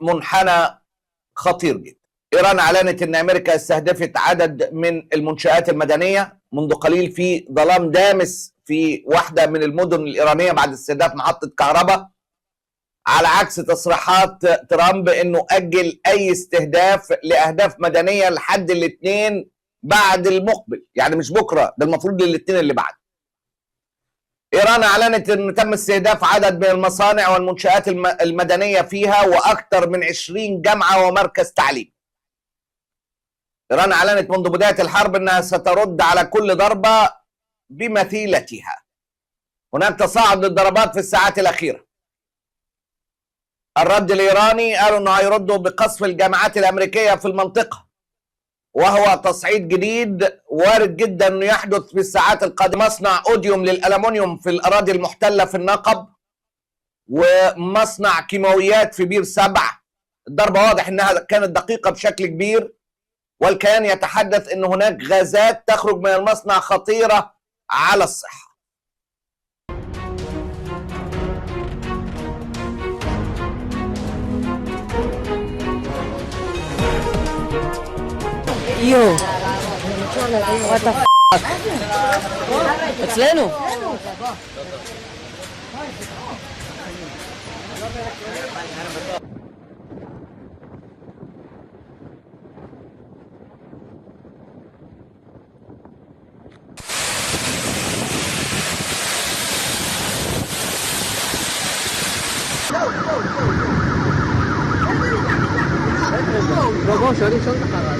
منحنى خطير جدا. إيران أعلنت أن أمريكا استهدفت عدد من المنشآت المدنية منذ قليل في ظلام دامس في واحدة من المدن الإيرانية بعد استهداف محطة كهرباء، على عكس تصريحات ترامب أنه أجل أي استهداف لأهداف مدنية لحد الاثنين بعد المقبل، يعني مش بكرة، ده المفروض للاثنين اللي بعد. إيران أعلنت أنه تم استهداف عدد من المصانع والمنشآت المدنية فيها وأكثر من 20 جامعة ومركز تعليم. إيران أعلنت منذ بداية الحرب أنها سترد على كل ضربة بمثيلتها. هناك تصاعد للضربات في الساعات الأخيرة. الرد الإيراني قالوا أنه هيردوا بقصف الجامعات الأمريكية في المنطقة، وهو تصعيد جديد وارد جدا أنه يحدث في الساعات القادمة. مصنع أوديوم للألمنيوم في الأراضي المحتلة في النقب، ومصنع كيماويات في بير 7. الضربة واضح أنها كانت دقيقة بشكل كبير، والكيان يتحدث أن هناك غازات تخرج من المصنع خطيرة على الصحة. يو what the fuck أصلينه بابا شاري شنطة خلاص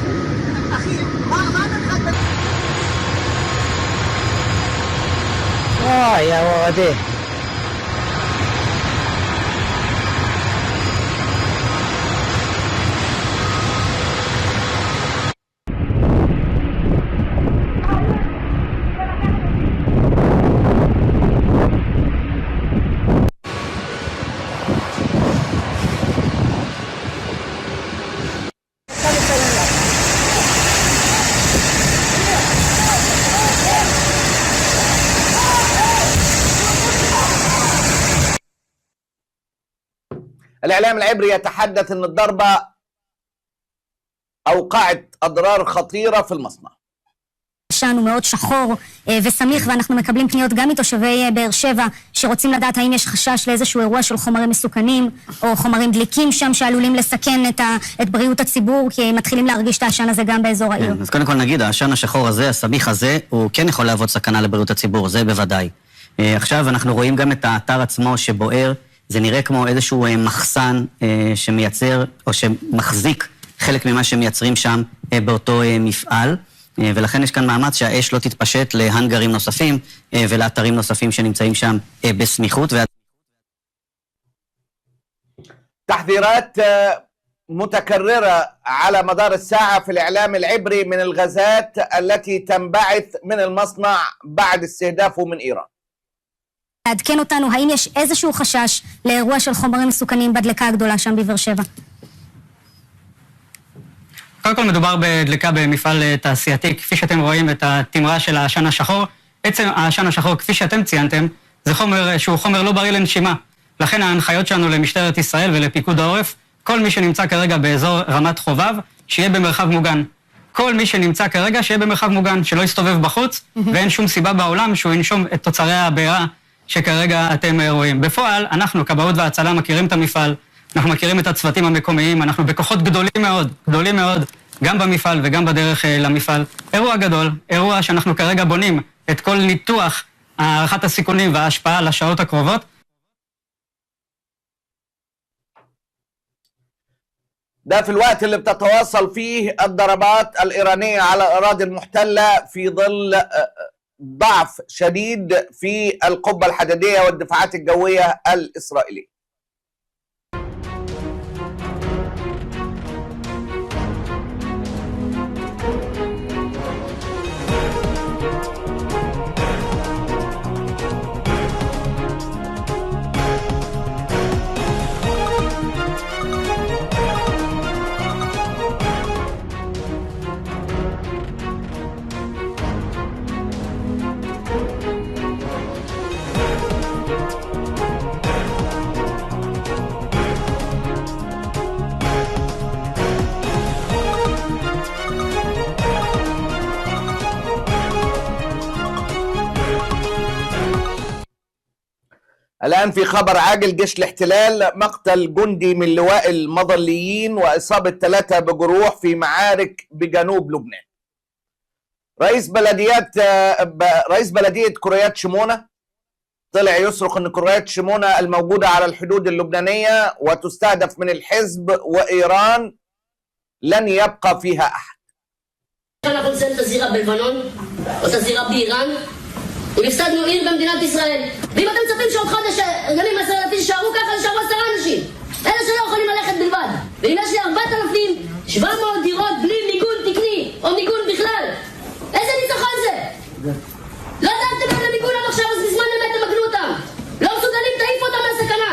يا ولدي الإعلام العبري يتحدث أن الضربة أوقعت أضرار خطيرة في المصنع. העשן הוא מאוד שחור וסמיך, ואנחנו מקבלים פניות גם מתושבי באר שבע שרוצים לדעת האם יש חשש לאיזשהו אירוע של חומרים מסוכנים או חומרים דליקים שם שעלולים לסכן את בריאות הציבור, כי מתחילים להרגיש את העשן הזה גם באזור העיר. אז קודם כל נגיד, העשן השחור הזה, הסמיך הזה, הוא כן יכול להוות סכנה לבריאות הציבור, זה בוודאי. עכשיו אנחנו רואים גם את האתר עצמו שבוער, זה נראה כמו איזשהו מחסן שמייצר או שמחזיק חלק ממה שמייצרים שם באותו מפעל, ולכן יש כאן מאמץ שהאש לא תתפשט להנגרים נוספים ולאתרים נוספים שנמצאים שם בסמיכות. تحذيرات متكررة على مدار الساعة في الإعلام العبري من الغازات التي تنبعث من المصنع بعد استهدافه من إيران. לעדכן אותנו, האם יש איזשהו חשש לאירוע של חומרים מסוכנים בדלקה הגדולה שם בבאר שבע? קודם כל מדובר בדלקה במפעל תעשייתי, כפי שאתם רואים את התמרה של העשן השחור. בעצם העשן השחור, כפי שאתם ציינתם, זה חומר שהוא חומר לא בריא לנשימה. לכן ההנחיות שלנו למשטרת ישראל ולפיקוד העורף, כל מי שנמצא כרגע באזור רמת חובב, שיהיה במרחב מוגן. כל מי שנמצא כרגע שיהיה במרחב מוגן, שלא יסתובב בחוץ, ואין שום סיבה בעולם שהוא ינשום את תוצרי הבעירה שכרגע אתם רואים. בפועל, אנחנו, כבאות והצלה, מכירים את המפעל, אנחנו מכירים את הצוותים המקומיים, אנחנו בכוחות גדולים מאוד, גם במפעל וגם בדרך למפעל. אירוע גדול, אירוע שאנחנו כרגע בונים את כל ניתוח הערכת הסיכונים וההשפעה לשעות הקרובות. ده في الوقت اللي بتتواصل فيه الضربات الإيرانية على الأراضي المحتلة في ظل ضعف شديد في القبة الحديدية والدفاعات الجوية الإسرائيلية. الآن في خبر عاجل: جيش الاحتلال مقتل جندي من لواء المظليين وإصابة 3 بجروح في معارك بجنوب لبنان. رئيس بلدية كريات شمونة طلع يصرخ ان كريات شمونة الموجودة على الحدود اللبنانية وتستهدف من الحزب وإيران لن يبقى فيها أحد. אנחנו נסיים את הזירה בלבנון, או את הזירה באיראן, אם הפסדנו עיר במדינת ישראל. ואם אתם מצפים שעוד חודש גלים 10,000 יישארו ככה, יישארו 10 אנשים. אלה שלא יכולים ללכת בלבד. ואם יש לי 4,700 דירות בלי מיגון תקני, או מיגון בכלל, איזה ניצחון זה? לא דאגתם להם למיגון עד עכשיו, אז בזמן אמת תמגנו אותם. לא מסוגלים, תעיפו אותם מהסכנה.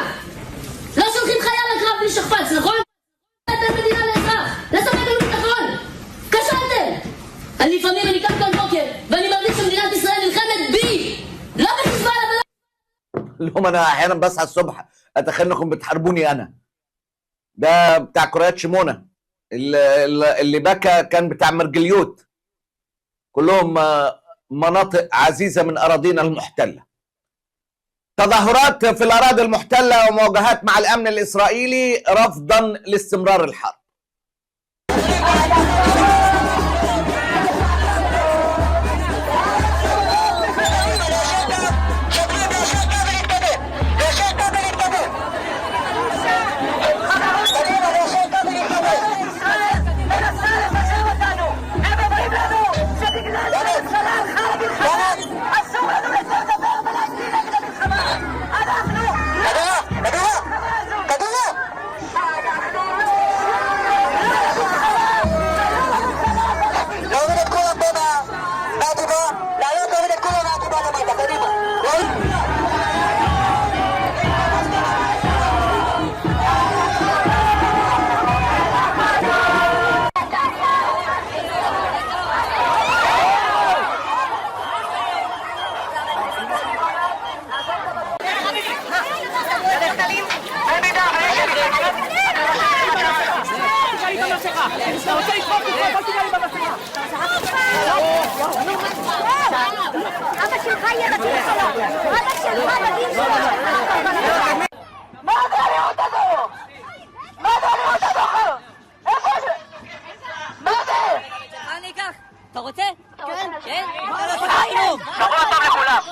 לא שולחים חייל לקרב בלי שכפ"ץ, נכון? אתם מדינה לאזרח, לספק לנו ביטחון. כשלתם. לפעמים אני קם כל בוקר ואני מרגיש שמדינת ישראל נלחמת בי, לא בחיזבאללה ולא... لهم انا احيانا بصحى الصبح اتخيل انكم بتحاربوني انا. ده بتاع كريات شمونة. اللي بكى كان بتاع مرجليوت. كلهم مناطق عزيزة من أراضينا المحتلة. تظاهرات في الأراضي المحتلة ومواجهات مع الأمن الإسرائيلي رفضا لاستمرار الحرب. אתה רוצה? כן. כן? שבוע טוב לכולם.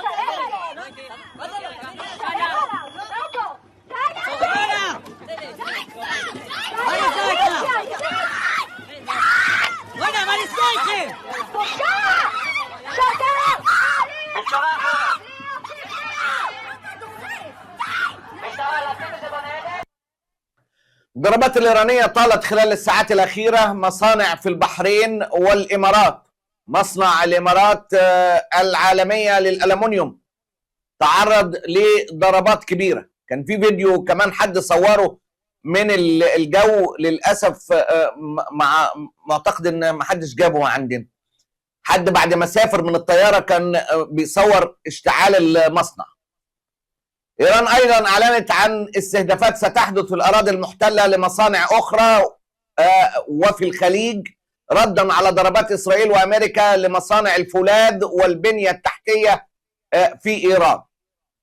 מה נסגר איתכם? الضربات الإيرانية طالت خلال الساعات الأخيرة مصانع في البحرين والإمارات. مصنع الإمارات العالمية للألمنيوم تعرض لضربات كبيرة. كان في فيديو كمان حد صوره من الجو، للأسف مع معتقد إن ما حدش جابه عندنا. حد بعد ما سافر من الطيارة كان بيصور اشتعال المصنع. إيران أيضا أعلنت عن استهدافات ستحدث في الأراضي المحتلة لمصانع أخرى وفي الخليج، ردا على ضربات إسرائيل وأمريكا لمصانع الفولاذ والبنية التحتية في إيران.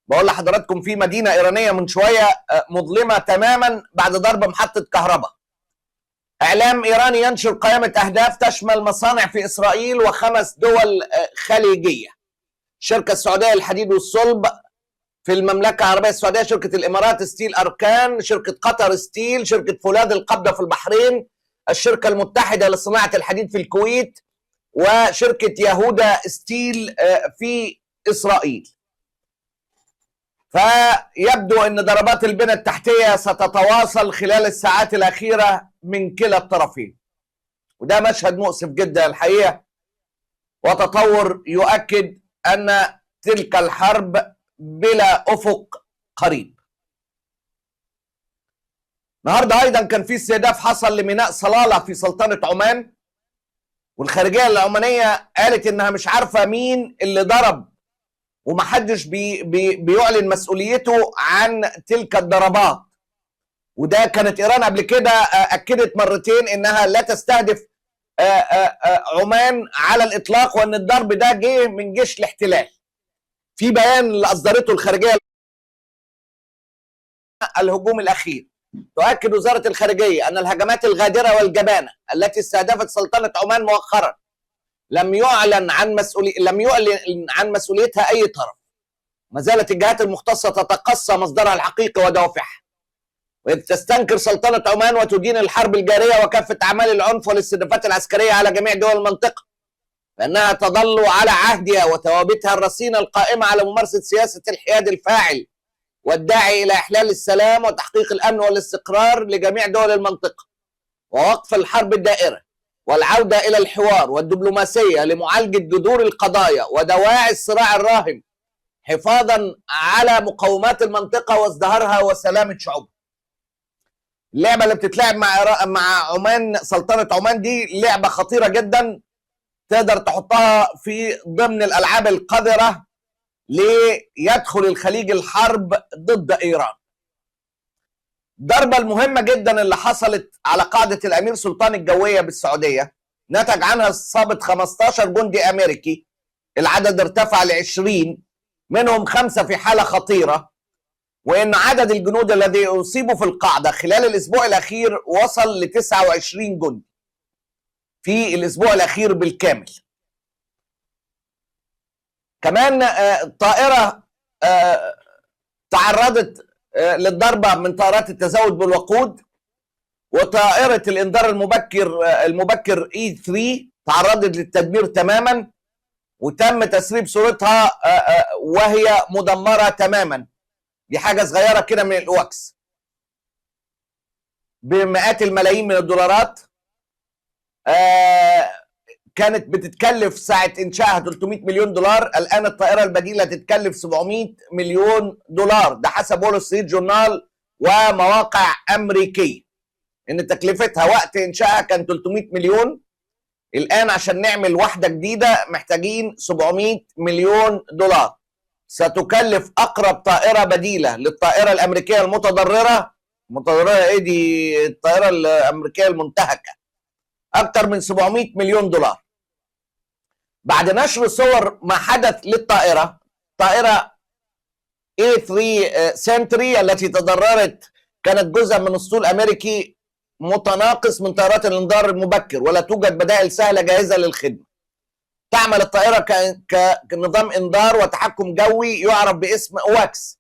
بقول لحضراتكم في مدينة إيرانية من شوية مظلمة تماما بعد ضرب محطة كهرباء. إعلام إيراني ينشر قائمة أهداف تشمل مصانع في إسرائيل و5 دول خليجية: الشركة السعودية للحديد والصلب في المملكة العربية السعودية، شركة الإمارات ستيل أركان، شركة قطر ستيل، شركة فولاذ القبضة في البحرين، الشركة المتحدة لصناعة الحديد في الكويت، وشركة يهودا ستيل في إسرائيل. فيبدو أن ضربات البنى التحتية ستتواصل خلال الساعات الأخيرة من كلا الطرفين، وده مشهد مؤسف جدا الحقيقة، وتطور يؤكد أن تلك الحرب بلا أفق قريب. النهارده أيضا كان في استهداف حصل لميناء صلالة في سلطنة عمان، والخارجية العمانية قالت إنها مش عارفة مين اللي ضرب، ومحدش بيعلن مسؤوليته عن تلك الضربات. وده كانت إيران قبل كده أكدت مرتين إنها لا تستهدف عمان على الإطلاق، وإن الضرب ده جه من جيش الاحتلال. في بيان اللي أصدرته الخارجية الهجوم الأخير. تؤكد وزارة الخارجية أن الهجمات الغادرة والجبانة التي استهدفت سلطنة عمان مؤخرا لم يعلن عن مسؤوليتها أي طرف. ما زالت الجهات المختصة تتقصى مصدرها الحقيقي ودوافعها، وإذ تستنكر سلطنة عمان وتدين الحرب الجارية وكافة أعمال العنف والاستهدافات العسكرية على جميع دول المنطقة، فإنها تظل على عهدها وثوابتها الرصينة القائمة على ممارسة سياسة الحياد الفاعل والداعي إلى إحلال السلام وتحقيق الأمن والاستقرار لجميع دول المنطقة، ووقف الحرب الدائرة والعودة إلى الحوار والدبلوماسية لمعالجة جذور القضايا ودواعي الصراع الراهن، حفاظا على مقومات المنطقة وازدهارها وسلامة شعوبها. اللعبة اللي بتتلعب مع عمان، سلطنة عمان دي لعبة خطيرة جدا، تقدر تحطها في ضمن الألعاب القذرة ليدخل الخليج الحرب ضد إيران. الضربة المهمة جدا اللي حصلت على قاعدة الأمير سلطان الجوية بالسعودية نتج عنها إصابة 15 جندي أمريكي، العدد ارتفع ل20، منهم 5 في حالة خطيرة، وإن عدد الجنود الذي أصيبوا في القاعدة خلال الأسبوع الأخير وصل ل29 جندي في الأسبوع الأخير بالكامل. كمان طائرة تعرضت للضربة من طائرات التزود بالوقود، وطائرة الإنذار المبكر E3 تعرضت للتدمير تماما، وتم تسريب صورتها وهي مدمرة تماما. دي حاجة صغيرة كده من الأوكس بمئات الملايين من الدولارات. كانت بتتكلف ساعة إنشائها 300 مليون دولار، الآن الطائرة البديلة تتكلف 700 مليون دولار، ده حسب وول ستريت جورنال ومواقع أمريكية، إن تكلفتها وقت إنشائها كان 300 مليون، الآن عشان نعمل واحدة جديدة محتاجين 700 مليون دولار. ستكلف أقرب طائرة بديلة للطائرة الأمريكية المتضررة، إيه دي؟ الطائرة الأمريكية المنتهكة، أكثر من 700 مليون دولار. بعد نشر صور ما حدث للطائرة، طائرة A3 سنتري التي تضررت كانت جزء من أسطول أمريكي متناقص من طائرات الإنذار المبكر، ولا توجد بدائل سهلة جاهزة للخدمة. تعمل الطائرة كنظام إنذار وتحكم جوي يعرف باسم أواكس،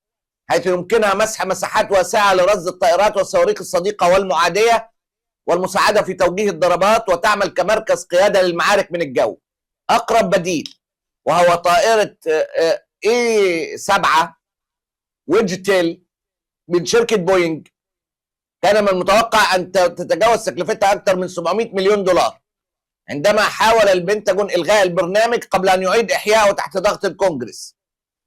حيث يمكنها مسح مساحات واسعة لرصد الطائرات والصواريخ الصديقة والمعادية والمساعدة في توجيه الضربات، وتعمل كمركز قيادة للمعارك من الجو. أقرب بديل وهو طائرة A7 ويدجتيل من شركة بوينج، كان من المتوقع أن تتجاوز تكلفتها أكثر من 700 مليون دولار، عندما حاول البنتاجون إلغاء البرنامج قبل أن يعيد إحياءه تحت ضغط الكونجرس.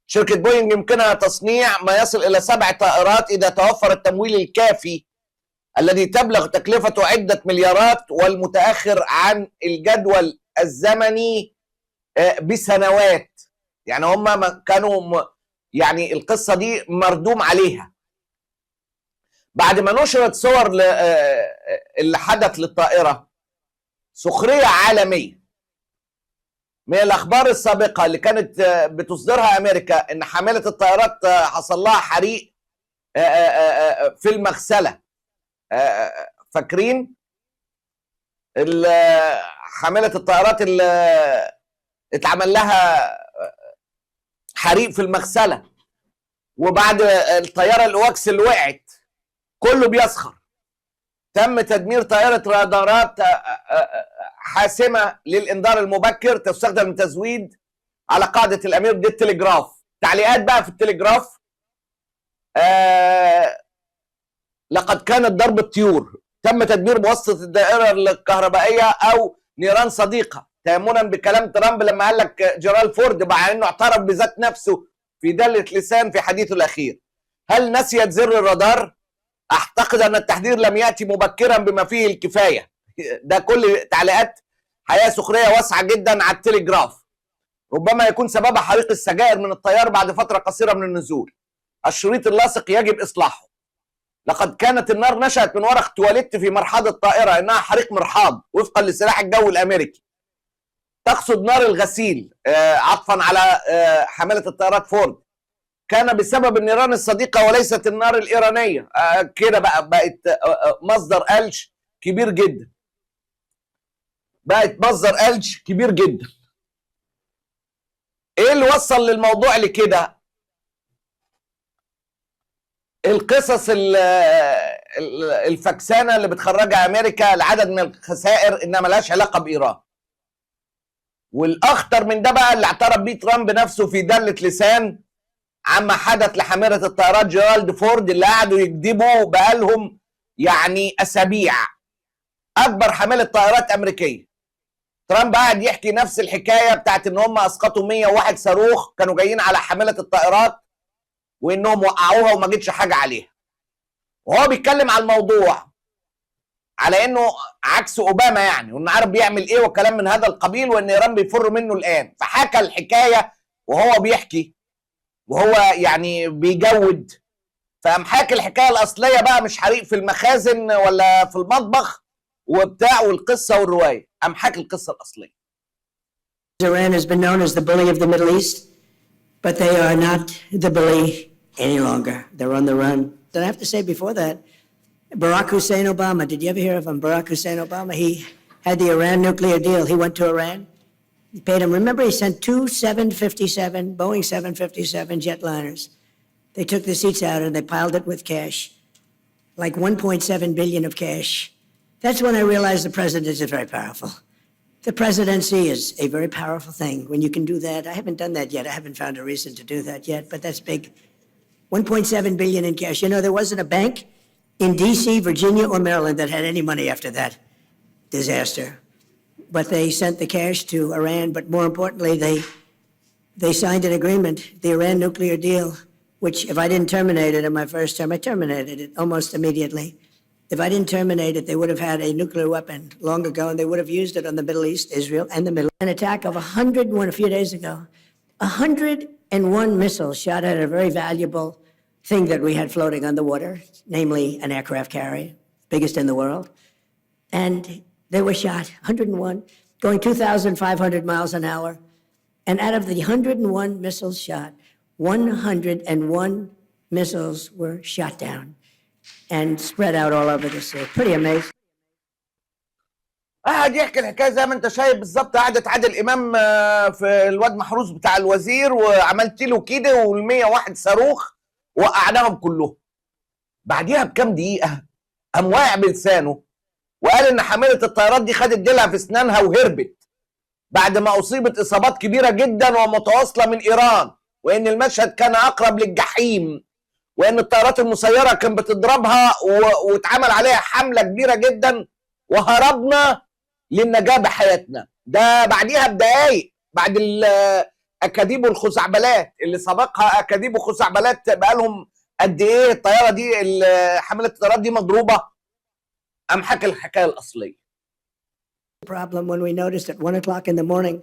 شركة بوينج يمكنها تصنيع ما يصل إلى 7 طائرات إذا توفر التمويل الكافي الذي تبلغ تكلفته عدة مليارات، والمتأخر عن الجدول الزمني بسنوات. يعني هم كانوا يعني القصة دي مردوم عليها. بعد ما نشرت صور اللي حدث للطائرة، سخرية عالمية من الأخبار السابقة اللي كانت بتصدرها أمريكا إن حاملة الطائرات حصل لها حريق في المغسلة. فاكرين حاملة الطائرات اللي اتعمل لها حريق في المغسلة، وبعد الطيارة الأواكس اللي وقعت كله بيسخر. تم تدمير طائرة رادارات حاسمة للإنذار المبكر تستخدم للتزويد على قاعدة الأمير دي التليجراف. تعليقات بقى في التليجراف: لقد كانت ضرب الطيور، تم تدمير بواسطة الدائرة الكهربائية أو نيران صديقة، تيمنا بكلام ترامب لما قال لك جيرال فورد مع أنه اعترف بذات نفسه في دلة لسان في حديثه الأخير. هل نسيت زر الرادار؟ أعتقد أن التحذير لم يأتي مبكرا بما فيه الكفاية. ده كل تعليقات حياة سخرية واسعة جدا على التليجراف. ربما يكون سببها حريق السجائر من الطيار بعد فترة قصيرة من النزول. الشريط اللاصق يجب إصلاحه. لقد كانت النار نشأت من ورق تواليت في مرحاض الطائرة، إنها حريق مرحاض وفقا لسلاح الجو الأمريكي. تقصد نار الغسيل عطفا على حاملة الطائرات فورد. كان بسبب النيران الصديقة وليست النار الإيرانية. كده بقت مصدر قلش كبير جدا، بقت مصدر قلش كبير جدا. ايه اللي وصل للموضوع لكده؟ القصص الفكسانة اللي بتخرجها أمريكا لعدد من الخسائر إنها ملهاش علاقة بإيران. والأخطر من ده بقى اللي اعترف بيه ترامب نفسه في دلة لسان عما حدث لحاملة الطائرات جيرالد فورد اللي قعدوا يكذبوا بقالهم يعني أسابيع. أكبر حاملة طائرات أمريكية. ترامب قاعد يحكي نفس الحكاية بتاعت إن هم أسقطوا 101 صاروخ كانوا جايين على حاملة الطائرات وإنهم وقعوها وما جتش حاجة عليها. وهو بيتكلم على الموضوع على إنه عكس أوباما يعني، وإنه عارف بيعمل إيه وكلام من هذا القبيل، وإن إيران بيفر منه الآن. فحكى الحكاية وهو بيحكي وهو يعني بيجود، فقام حاكي الحكايه الاصليه بقى، مش حريق في المخازن ولا في المطبخ وبتاع والقصه والروايه، قام حاكي القصه الاصليه. Iran has been known as the bully of the Middle East, but they are not the bully any longer. They're on the run. Then I have to say before that, Barack Hussein Obama, did you ever hear of him? Barack Hussein Obama, he had the Iran nuclear deal. He went to Iran. He paid him. Remember, he sent two Boeing 757 jetliners. They took the seats out and they piled it with cash, like 1.7 billion of cash. That's when I realized the president is very powerful. The presidency is a very powerful thing. When you can do that, I haven't done that yet. I haven't found a reason to do that yet, but that's big. 1.7 billion in cash. You know, there wasn't a bank in D.C., Virginia, or Maryland that had any money after that disaster. But they sent the cash to Iran, but more importantly, they signed an agreement, the Iran nuclear deal, which if I didn't terminate it in my first term, I terminated it almost immediately. If I didn't terminate it, they would have had a nuclear weapon long ago, and they would have used it on the Middle East, Israel, and the Middle East. An attack of 101 a few days ago. 101 missiles shot at a very valuable thing that we had floating on the water, namely an aircraft carrier, biggest in the world. And they were shot, 101, going 2,500 miles an hour. And out of the 101 missiles shot, 101 missiles were shot down and spread out all over the sea. Pretty amazing. قاعد يحكي الحكايه زي ما انت شايف بالظبط. قعدت عادل امام في الواد محروس بتاع الوزير وعملت له كده وال101 صاروخ وقعناهم كلهم. بعديها بكام دقيقه قام واقع بلسانه وقال ان حامله الطيارات دي خدت ديلها في اسنانها وهربت بعد ما اصيبت اصابات كبيره جدا ومتواصله من ايران، وان المشهد كان اقرب للجحيم، وان الطيارات المسيره كان بتضربها واتعمل عليها حمله كبيره جدا وهربنا للنجاه بحياتنا. ده بعديها بدقايق بعد الاكاذيب والخزعبلات اللي سبقها اكاذيب وخزعبلات بقالهم قد ايه الطياره دي حامله الطيارات دي مضروبه. قام حكى الحكايه الاصليه. Problem when we noticed at 1 o'clock in the morning,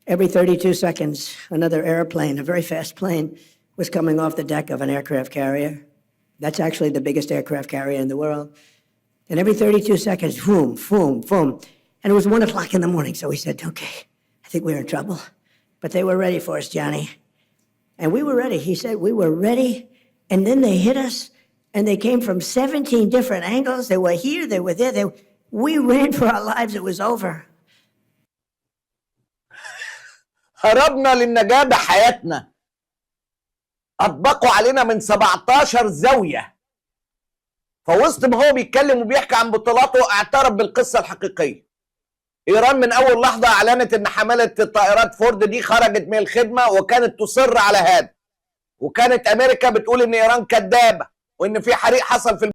every 32 seconds, another airplane, a very fast plane, was coming off the deck of an aircraft carrier. That's actually the biggest aircraft carrier in the world. And every 32 seconds, boom, boom, boom. And it was 1 o'clock in the morning, so we said, okay, I think we're in trouble. But they were ready for us, Johnny. And we were ready. He said we were ready, and then they hit us, and they came from 17 different angles. They were here, they were there. We ran for our lives. It was over. هربنا للنجاة بحياتنا. أطبقوا علينا من 17 زاوية. فوسط ما هو بيتكلم وبيحكي عن بطولاته اعترف بالقصة الحقيقية. إيران من أول لحظة أعلنت إن حملة الطائرات فورد دي خرجت من الخدمة وكانت تصر على هذا. وكانت أمريكا بتقول إن إيران كذابة وإن في حريق حصل في